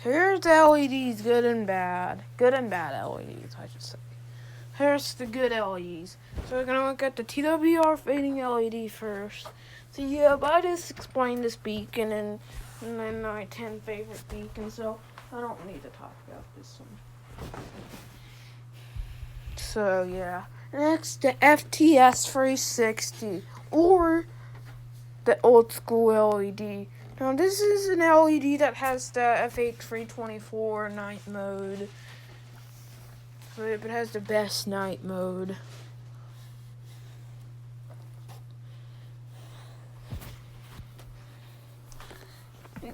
Here's the LEDs, good and bad. Good and bad LEDs, I should say. Here's the good LEDs. So we're gonna look at the TWR fading LED first. So yeah, I just explained this beacon and then my 10 favorite beacons, so I don't need to talk about this one. So yeah. Next, the FTS 360, or the old school LED. Now this is an LED that has the FH324 night mode. So it has the best night mode.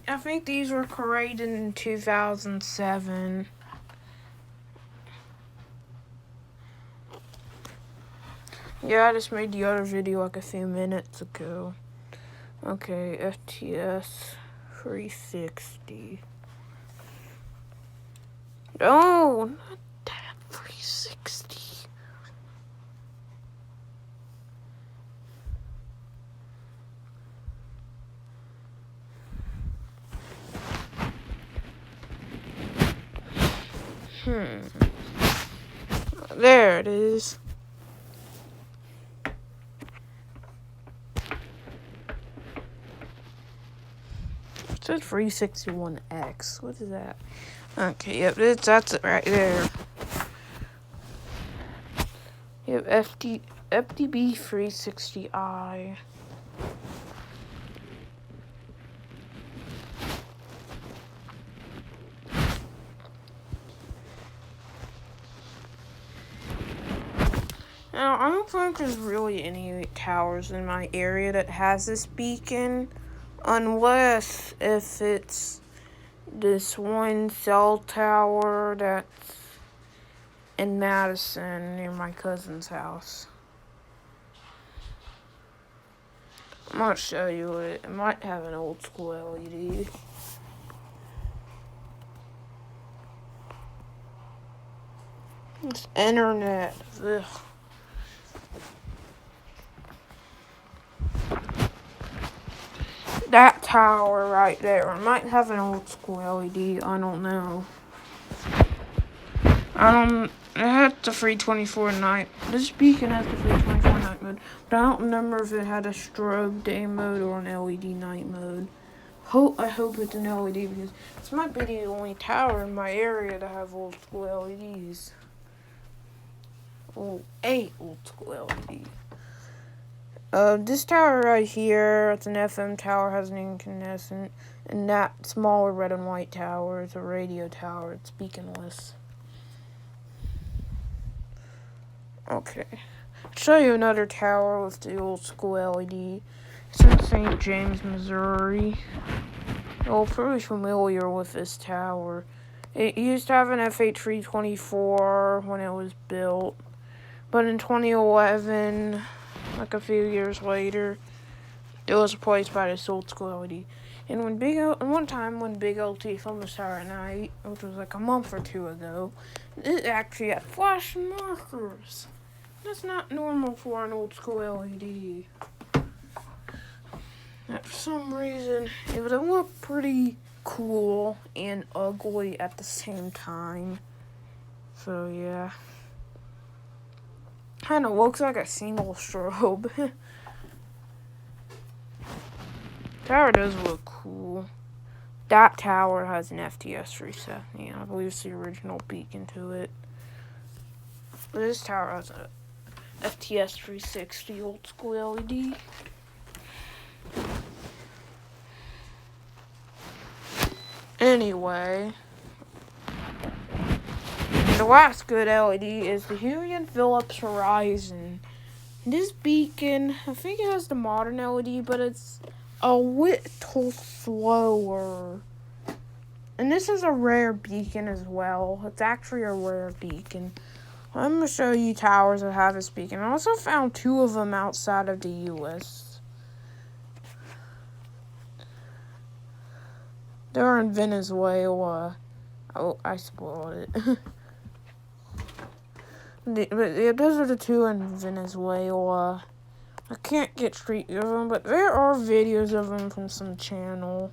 I think these were created in 2007. Yeah, I just made the other video like a few minutes ago. Okay, FTS 360. No, not that 360. There it is. It says 361X. What is that? Okay, yep, that's it right there. Yep, FDB 360i. Now, I don't think there's really any towers in my area that has this beacon, unless if it's this one cell tower that's in Madison near my cousin's house. I might show you it. It might have an old school LED. It's internet. Ugh. That tower right there. It might have an old school LED. I don't know. It had the 324 night. This beacon has the 324 night mode, but I don't remember if it had a strobe day mode or an LED night mode. I hope it's an LED because this might be the only tower in my area to have old school LEDs. Oh, 8 old school LEDs. This tower right here, it's an FM tower, has an incandescent, and that smaller red and white tower is a radio tower. It's beaconless. Okay, I'll show you another tower with the old school LED. It's in St. James, Missouri. You're pretty familiar with this tower. It used to have an FH324 when it was built, but in 2011, like a few years later, it was replaced by this old school LED. And one time when Big LT filmed this tower at night, which was like a month or two ago, it actually had flashing markers. That's not normal for an old school LED. And for some reason, it would look pretty cool and ugly at the same time. So yeah. Kind of looks like a single strobe. Tower does look cool. That tower has an FTS 370. I believe it's the original beacon to it. But this tower has a FTS 360 old school LED. Anyway, the last good LED is the Huey Phillips Horizon. This beacon, I think it has the modern LED, but it's a little slower. And this is a rare beacon as well. It's actually a rare beacon. I'm going to show you towers that have this beacon. I also found 2 of them outside of the U.S. They're in Venezuela. Oh, I spoiled it. Those are the 2 in Venezuela. I can't get street view of them, but there are videos of them from some channel.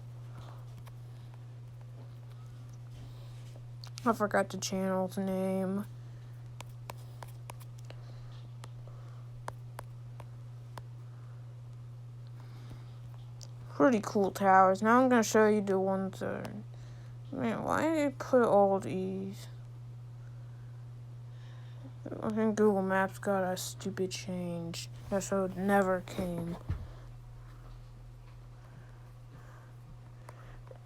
I forgot the channel's name. Pretty cool towers. Now I'm gonna show you the ones that. Man, why did they put all these? I think Google Maps got a stupid change. That's how it never came.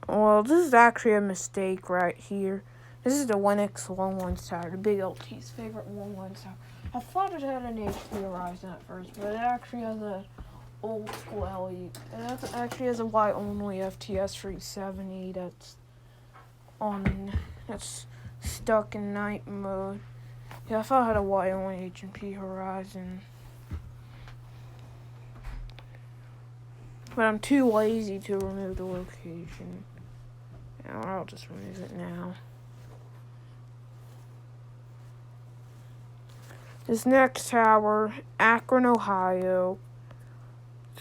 Well, this is actually a mistake right here. This is the 1X Long Ones Tower, the Big LT's favorite Long Ones Tower. I thought it had an HP Horizon at first, but it actually has a old school LED. It actually has a Y only FTS 370 that's stuck in night mode. Yeah, I thought I had a Y only HP Horizon. But I'm too lazy to remove the location. I'll just remove it now. This next tower, Akron, Ohio.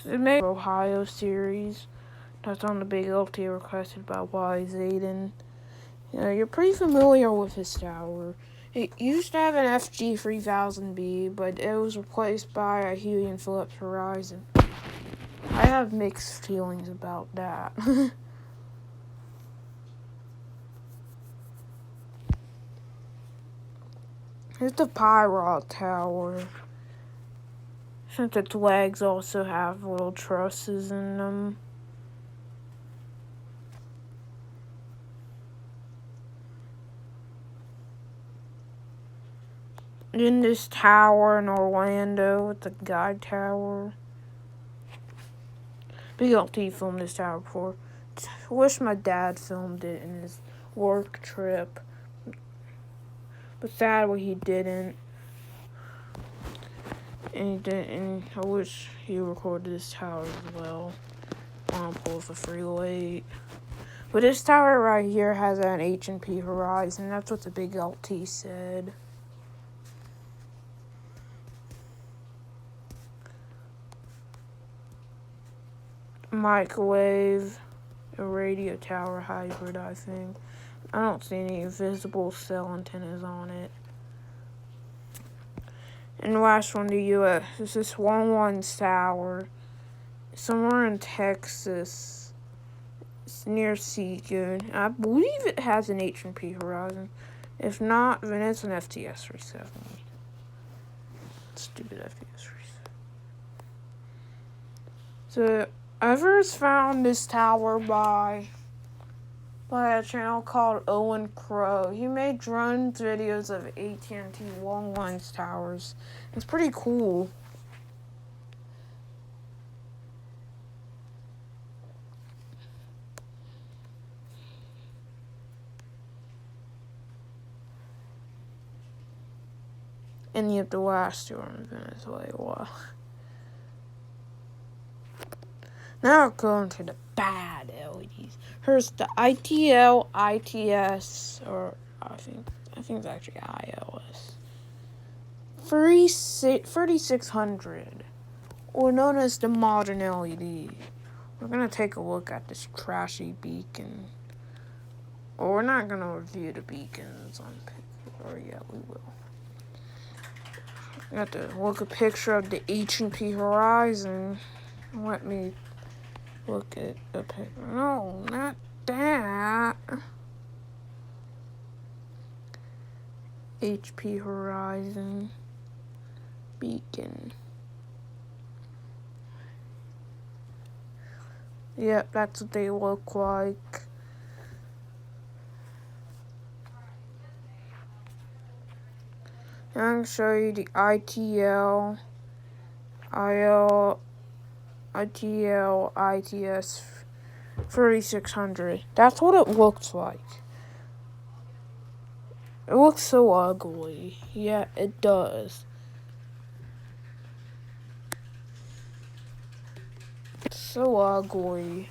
It made Ohio series. That's on the Big LT requested by Y Zayden. You're pretty familiar with this tower. It used to have an FG 3000B, but it was replaced by a Huey and Phillips Horizon. I have mixed feelings about that. Here's the Pyrot Tower. Since its legs also have little trusses in them. In this tower in Orlando, it's a guide tower. Big LT filmed this tower before. I wish my dad filmed it in his work trip. But sadly he didn't. And I wish he recorded this tower as well. On pull for free late. But this tower right here has an H&P Horizon. That's what the Big LT said. Microwave, a radio tower hybrid, I think. I don't see any visible cell antennas on it. And the last one, the U.S. is this Long Ones Tower. Somewhere in Texas. It's near Seagoon. I believe it has an H&P Horizon. If not, then it's an FTS 370. Stupid FTS 370. So, Evers found this tower by a channel called Owen Crow. He made drone videos of AT&T Long Ones towers. It's pretty cool. And yet the last two are in Venezuela. Now we're going to the bad LEDs. Here's the ITL ITS, or I think it's actually ILS. 3600, or known as the modern LED. We're gonna take a look at this trashy beacon. Or we're not gonna review the beacons on picture, or yeah, we will. We have to look a picture of the H&P Horizon. Let me look at the picture. No, not that. HP Horizon beacon. Yep, that's what they look like. Now I'm going to show you the ITL ITS 3600. That's what it looks like. It looks so ugly. Yeah, it does. It's so ugly.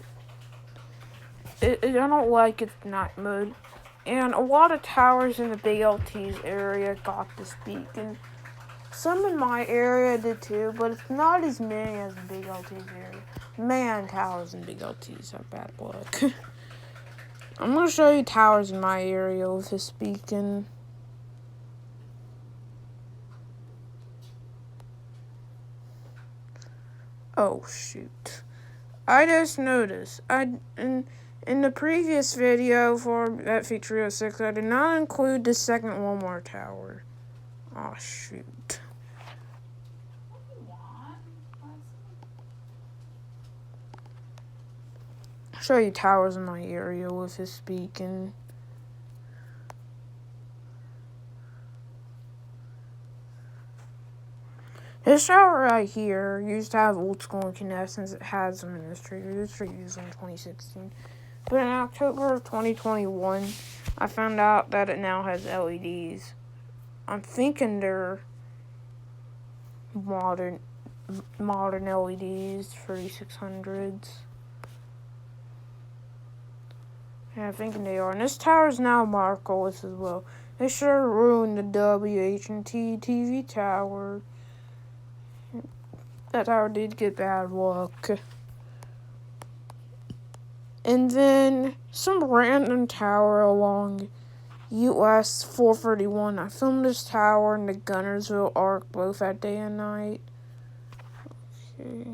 I don't like its night mode. And a lot of towers in the Big LT's area got this beacon. Some in my area did too, but it's not as many as the Big LT's area. Man, towers in Big LT's have bad luck. I'm gonna show you towers in my area with his beacon. Oh shoot. I just noticed. In the previous video for Battlefield 306, I did not include the second Walmart tower. Oh shoot. I'll show you towers in my area with his beacon. This tower right here used to have old school incandescents. It had some administrator. It was for use in 2016. But in October of 2021, I found out that it now has LEDs. I'm thinking they're modern LEDs, 3600s. Yeah, I'm thinking they are. And this tower is now markerless as well. They sure ruined the WH&T TV tower. That tower did get bad luck. And then some random tower along US 431. I filmed this tower in the Gunnersville Arc both at day and night. Okay.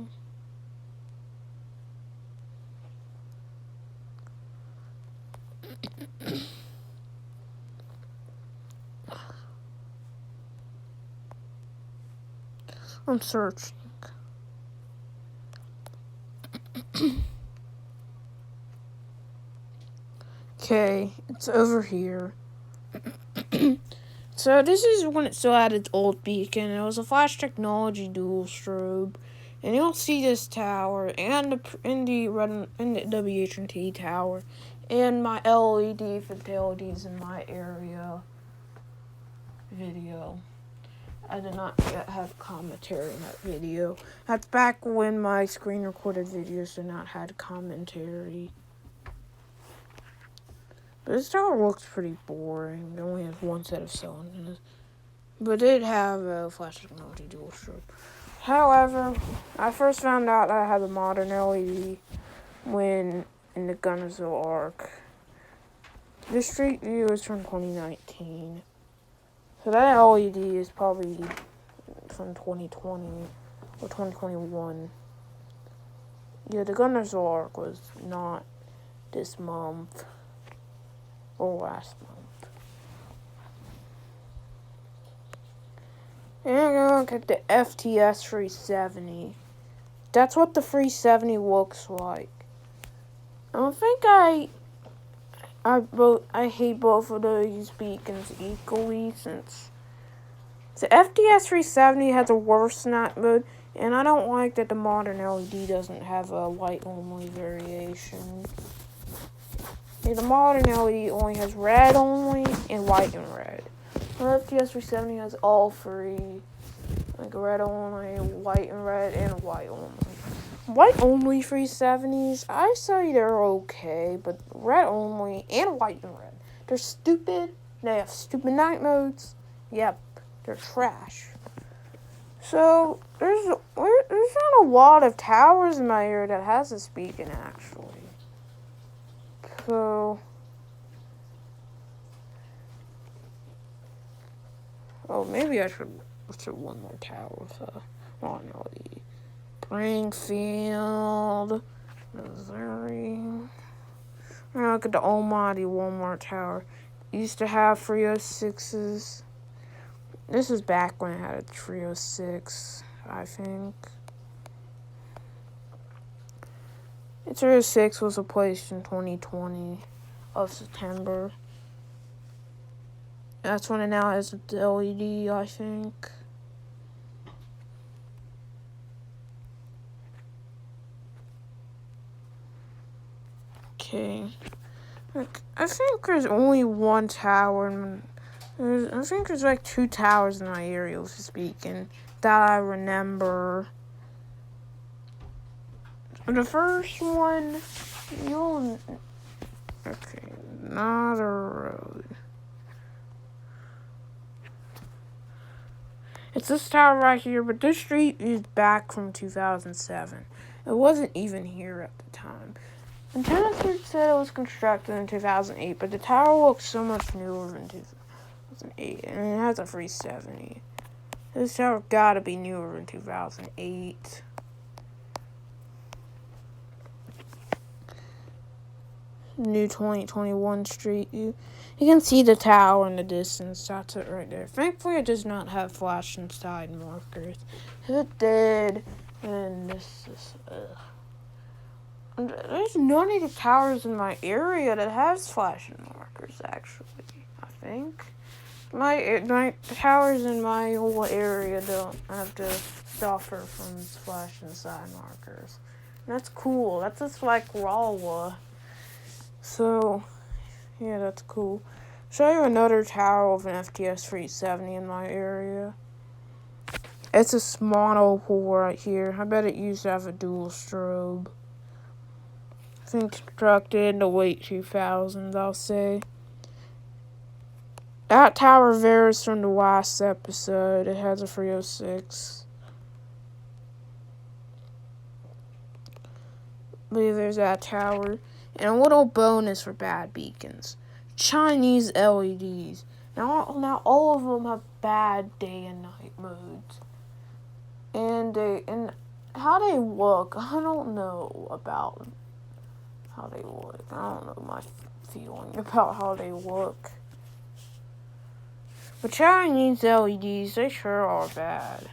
I'm searching. Okay, it's over here. So this is when it still had its old beacon. It was a Flash Technology dual strobe, and you'll see this tower and the WH&T tower, and my LED fatalities in my area video. I did not yet have commentary in that video. That's back when my screen recorded videos did not have commentary. But this tower looks pretty boring. It only has one set of cylinders. But it did have a Flash Technology dual strobe. However, I first found out that I had a modern LED when in the Gunnersville Arc. The street view is from 2019. So that LED is probably from 2020 or 2021. Yeah, the Gunnersville Arc was not this month or last month. And I'm gonna look at the FTS 370. That's what the 370 looks like. I don't think I hate both of those beacons equally, since the FTS 370 has a worse night mode, and I don't like that the modern LED doesn't have a light only variation. Yeah, the modern LED only has red only and white and red. The FTS 370 has all three, like red only, white and red, and white only. White only 370s, I say they're okay, but red only and white and red, they're stupid. They have stupid night modes. Yep, they're trash. So there's not a lot of towers in my area that has this beacon actually. So, oh, maybe I should one more tower with LED. Springfield, Missouri. Now look at the almighty Walmart tower. It used to have 306s. This is back when it had a 306, I think. The 306 was replaced in 2020 of September. That's when it now has the LED, I think. Okay. Like, I think there's only one tower, and I think there's like two towers in my area with this beacon that I remember. The first one, okay, not a road. It's this tower right here, but this street is back from 2007. It wasn't even here at the time. Nintendo Switch said it was constructed in 2008, but the tower looks so much newer than 2008, and it has a 370. This tower gotta be newer than 2008. New 2021 Street View. You can see the tower in the distance. That's it right there. Thankfully, it does not have flashing side markers. If it did, then this is... There's none of the towers in my area that has flashing markers, actually, I think. My towers in my whole area don't have to suffer from flashing side markers. And that's cool. That's just like Rawa. So, yeah, that's cool. Show you another tower with an FTS 370 in my area. It's a monopole right here. I bet it used to have a dual strobe. I think constructed in the late 2000s, I'll say. That tower varies from the last episode. It has a 306. I believe there's that tower. And a little bonus for bad beacons. Chinese LEDs. Now all of them have bad day and night modes. And how they look, I don't know about how they look. I don't know my feeling about how they look. But Chinese LEDs, they sure are bad.